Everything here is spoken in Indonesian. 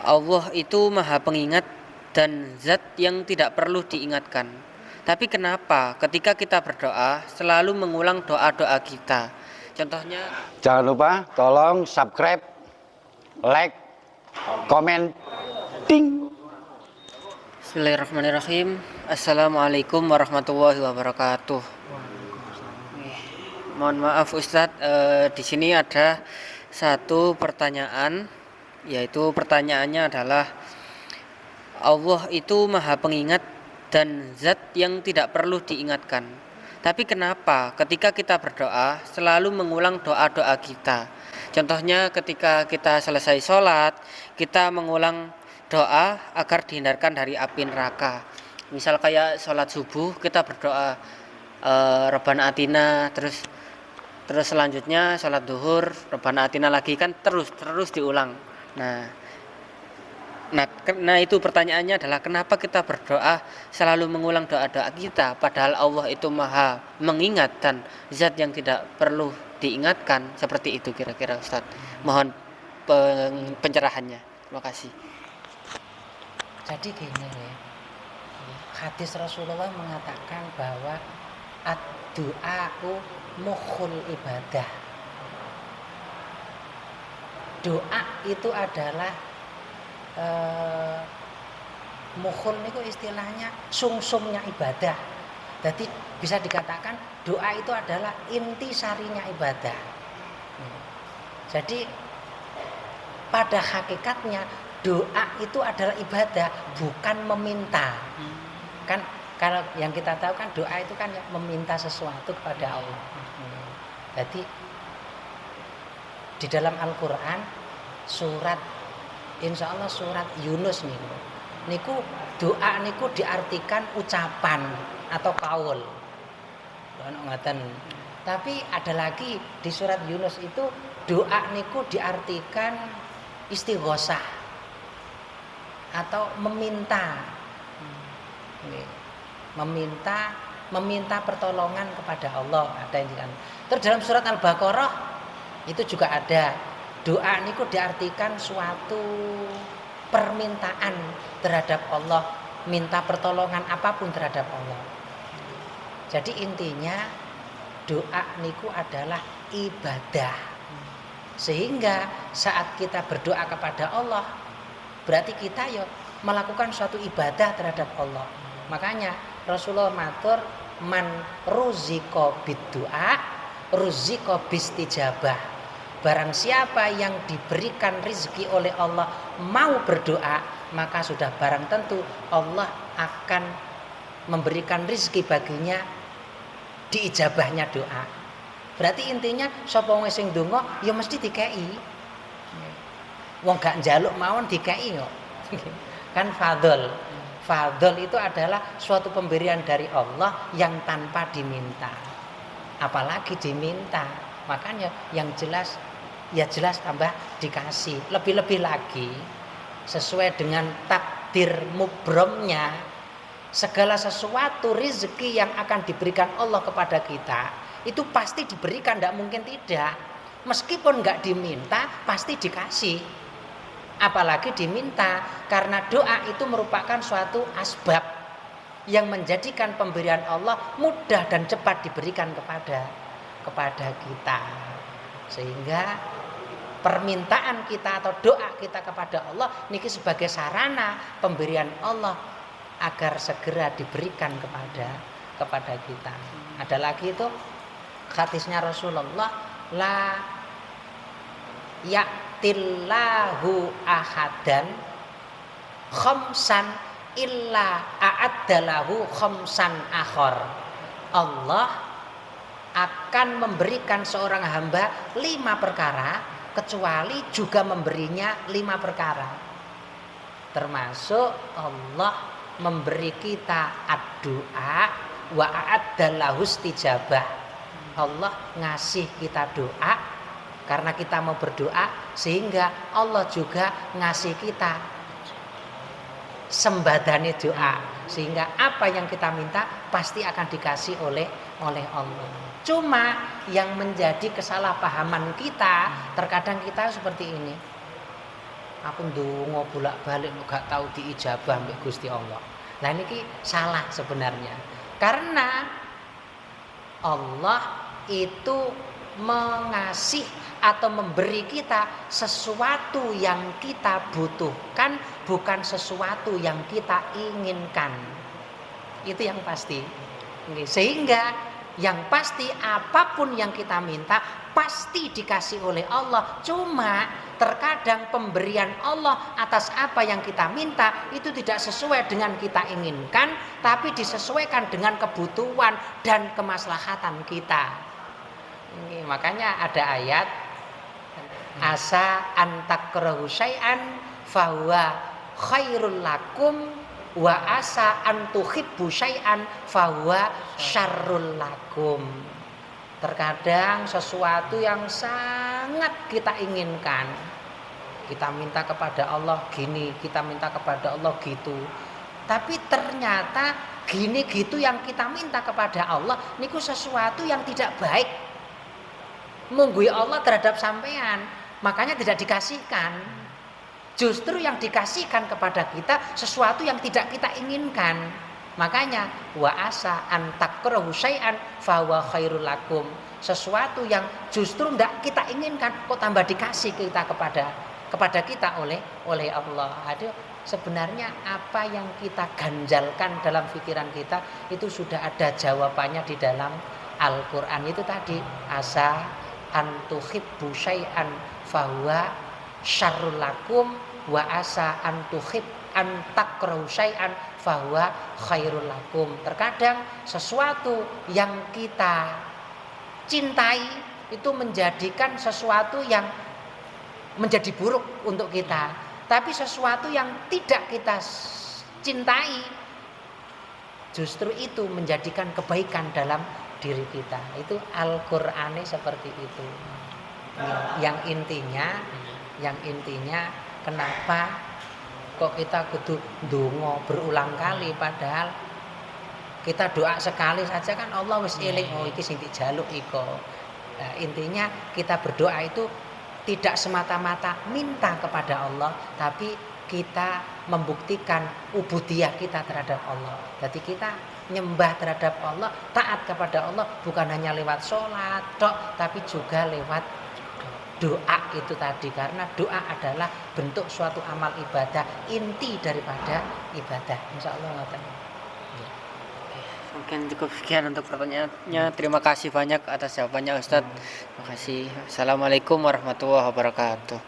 Allah itu maha pengingat dan zat yang tidak perlu diingatkan. Tapi kenapa ketika kita berdoa selalu mengulang doa-doa kita? Contohnya, Jangan lupa tolong subscribe, like, komen, ding. Bismillahirrahmanirrahim. Assalamualaikum warahmatullahi wabarakatuh. Mohon maaf Ustadz, di sini ada satu pertanyaan, yaitu pertanyaannya adalah Allah itu maha pengingat dan zat yang tidak perlu diingatkan. Tapi kenapa ketika kita berdoa selalu mengulang doa-doa kita? Contohnya ketika kita selesai sholat, kita mengulang doa agar dihindarkan dari api neraka. Misal kayak sholat subuh kita berdoa Rabbana atina, terus selanjutnya sholat duhur Rabbana atina lagi, kan terus diulang. Nah, itu pertanyaannya adalah kenapa kita berdoa selalu mengulang doa-doa kita, padahal Allah itu maha mengingat dan zat yang tidak perlu diingatkan. Seperti itu kira-kira Ustadz. Mohon pencerahannya. Terima kasih. Jadi gini ya, hadis Rasulullah mengatakan bahwa ad-du'a'u mukhul ibadah. Doa itu adalah mukhul itu istilahnya sumsumnya ibadah. Jadi bisa dikatakan doa itu adalah inti sarinya ibadah. Jadi pada hakikatnya doa itu adalah ibadah, bukan meminta. Kan kalau yang kita tahu kan doa itu kan meminta sesuatu kepada Allah. Jadi di dalam Al-Quran surat, insya Allah surat Yunus niku doa niku diartikan ucapan atau kaul. Tapi ada lagi di surat Yunus itu doa niku diartikan istighosah atau meminta, meminta pertolongan kepada Allah. Ada yang kan. Terus dalam surat Al-Baqarah itu juga ada doa niku diartikan suatu permintaan terhadap Allah, minta pertolongan apapun terhadap Allah. Jadi intinya doa niku adalah ibadah. Sehingga saat kita berdoa kepada Allah, berarti kita melakukan suatu ibadah terhadap Allah. Makanya Rasulullah matur, man ruziko biddu'a ruziko bistijabah. Barang siapa yang diberikan rizki oleh Allah mau berdoa, maka sudah barang tentu Allah akan memberikan rizki baginya, diijabahnya doa. Berarti intinya sapa wong sing ndonga ya mesti dikei. Wong gak njaluk mawon dikei kok. Kan fadl. Fadl itu adalah suatu pemberian dari Allah yang tanpa diminta. Apalagi diminta. Makanya yang jelas tambah dikasih. Lebih-lebih lagi sesuai dengan takdir mubromnya, segala sesuatu rezeki yang akan diberikan Allah kepada kita itu pasti diberikan, tidak mungkin tidak. Meskipun nggak diminta pasti dikasih. Apalagi diminta, karena doa itu merupakan suatu asbab yang menjadikan pemberian Allah mudah dan cepat diberikan kepada kita. Sehingga permintaan kita atau doa kita kepada Allah niki sebagai sarana pemberian Allah agar segera diberikan kepada kita. Ada lagi itu hadisnya Rasulullah, la ya'tillahu ahadan khamsan illa a'addalahu khamsan akhor. Allah akan memberikan seorang hamba 5 perkara, kecuali juga memberinya 5 perkara. Termasuk Allah memberi kita ad-du'a wa a'addalahu istijabah. Allah ngasih kita doa karena kita mau berdoa, sehingga Allah juga ngasih kita sembadane doa, sehingga apa yang kita minta pasti akan dikasih oleh Allah. Cuma yang menjadi kesalahpahaman kita, terkadang kita seperti ini. aku ndonga bolak-balik gak tahu diijabah mbek Gusti Allah. Lah niki salah sebenarnya. Karena Allah itu mengasih atau memberi kita sesuatu yang kita butuhkan, bukan sesuatu yang kita inginkan. Itu yang pasti. Sehingga yang pasti apapun yang kita minta pasti dikasih oleh Allah. Cuma terkadang pemberian Allah atas apa yang kita minta itu tidak sesuai dengan kita inginkan, tapi disesuaikan dengan kebutuhan dan kemaslahatan kita. Ini makanya ada ayat asa antakrahu syai'an fahuwa khairul lakum wa asa antuhibbu syai'an fahuwa syarrul lakum. Terkadang sesuatu yang sangat kita inginkan, kita minta kepada Allah gini, kita minta kepada Allah gitu, tapi ternyata gini gitu yang kita minta kepada Allah niku sesuatu yang tidak baik munggui Allah terhadap sampean, makanya tidak dikasihkan. Justru yang dikasihkan kepada kita sesuatu yang tidak kita inginkan. Makanya wa asa antakrahu syai'an fa huwa khairul lakum. Sesuatu yang justru tidak kita inginkan kok tambah dikasih kita kepada kita oleh Allah. Aduh, sebenarnya apa yang kita ganjalkan dalam pikiran kita itu sudah ada jawabannya di dalam Al-Qur'an. Itu tadi asa antuhibbu syai'an fahuwa syarrul lakum wa asa antakrahu syai'an fahuwa khairul lakum. Terkadang sesuatu yang kita cintai itu menjadikan sesuatu yang menjadi buruk untuk kita, tapi sesuatu yang tidak kita cintai justru itu menjadikan kebaikan dalam diri kita. Itu Al-Qur'ane seperti itu. Yang intinya kenapa kok kita kudu ndonga berulang kali, padahal kita doa sekali saja kan Allah wis eling oh iki sing dijaluk iko. Nah, intinya kita berdoa itu tidak semata-mata minta kepada Allah, tapi kita membuktikan ubudiyah kita terhadap Allah. Jadi kita nyembah terhadap Allah, taat kepada Allah bukan hanya lewat sholat tapi juga lewat doa itu tadi. Karena doa adalah bentuk suatu amal ibadah, inti daripada ibadah. Insya Allah. Mungkin cukup sekian untuk pertanyaannya. Terima kasih banyak atas jawabannya Ustadz. Terima kasih. Assalamualaikum warahmatullahi wabarakatuh.